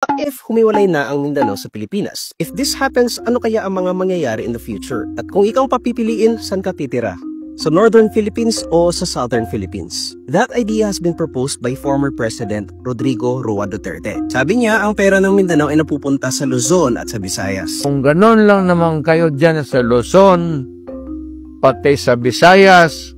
If humiwalay na ang Mindanao sa Pilipinas? If this happens, ano kaya ang mga mangyayari in the future? At kung ikaw papipiliin, saan ka titira? Sa Northern Philippines o sa Southern Philippines? That idea has been proposed by former President Rodrigo Roa Duterte. Sabi niya, ang pera ng Mindanao ay napupunta sa Luzon at sa Visayas. Kung ganon lang naman kayo dyan sa Luzon, pati sa Visayas,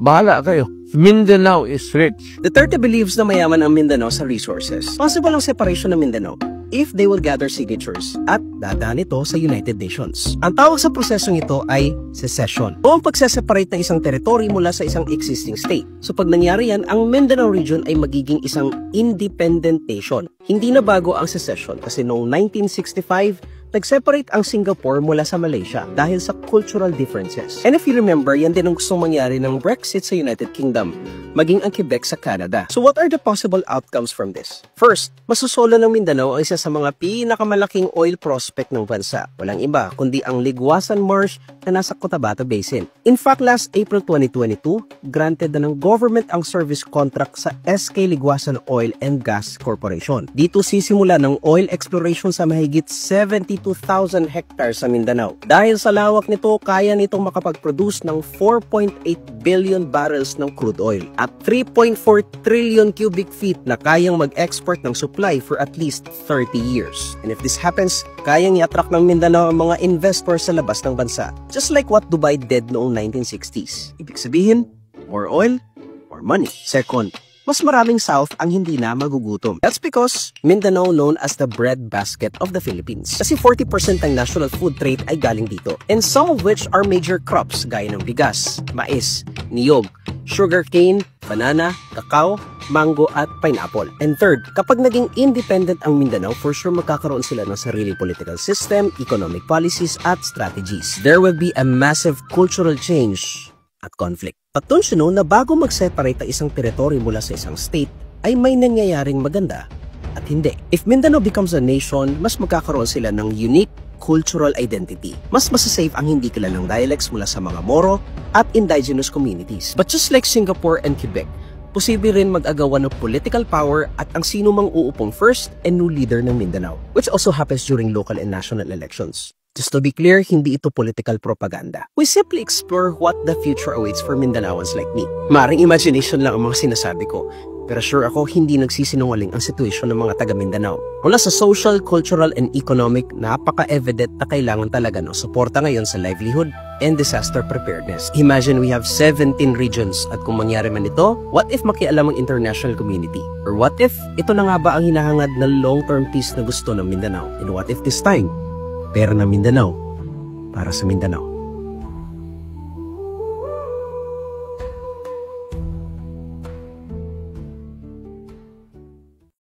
bahala kayo. Mindanao is rich. Duterte believes na mayaman ang Mindanao sa resources. Possible ang separation ng Mindanao if they will gather signatures at dadaan ito sa United Nations. Ang tawag sa prosesong ito ay secession o ang pagseseparate ng isang territory mula sa isang existing state. So pag nangyari yan, ang Mindanao region ay magiging isang independent nation. Hindi na bago ang secession kasi noong 1965, nag-separate ang Singapore mula sa Malaysia dahil sa cultural differences. And if you remember, yan din ang gustong mangyari ng Brexit sa United Kingdom, maging ang Quebec sa Canada. So what are the possible outcomes from this? First, masusolo ng Mindanao ang isa sa mga pinakamalaking oil prospect ng bansa. Walang iba, kundi ang Liguasan Marsh na nasa Cotabato Basin. In fact, last April 2022, granted na ng government ang service contract sa SK Liguasan Oil and Gas Corporation. Dito sisimula ng oil exploration sa mahigit 72,000 hectares sa Mindanao. Dahil sa lawak nito, kaya nitong makapag-produce ng 4.8 billion barrels ng crude oil at 3.4 trillion cubic feet na kayang mag-export ng supply for at least 30 years. And if this happens, kayang i-attract ng Mindanao ang mga investors sa labas ng bansa. Just like what Dubai did noong 1960s. Ibig sabihin, more oil, more money. Second, mas maraming South ang hindi na magugutom. That's because Mindanao known as the breadbasket of the Philippines. Kasi 40% ng national food trade ay galing dito. And some of which are major crops gaya ng bigas, mais, niyog, sugarcane, banana, cacao, mango at pineapple. And third, kapag naging independent ang Mindanao, for sure magkakaroon sila ng sariling political system, economic policies at strategies. There will be a massive cultural change at conflict. But don't you know na bago mag-separate ang isang territory mula sa isang state, ay may nangyayaring maganda at hindi. If Mindanao becomes a nation, mas magkakaroon sila ng unique cultural identity. Mas masasafe ang hindi kilalang dialects mula sa mga Moro at indigenous communities. But just like Singapore and Quebec, posible rin mag-agawan ng political power at ang sino mang uupong first and new leader ng Mindanao, which also happens during local and national elections. Just to be clear, hindi ito political propaganda. We simply explore what the future awaits for Mindanaoans like me. Maring imagination lang ang mga sinasabi ko, pero sure ako hindi nagsisinungaling ang sitwasyon ng mga taga Mindanao. Mula sa social, cultural, and economic, napaka-evident na kailangan talaga ng suporta ngayon sa livelihood and disaster preparedness. Imagine we have 17 regions at kung mangyari man ito, what if makialam ang international community? Or what if ito na nga ba ang hinahangad na long-term peace na gusto ng Mindanao? And what if this time, pera ng Mindanao para sa Mindanao?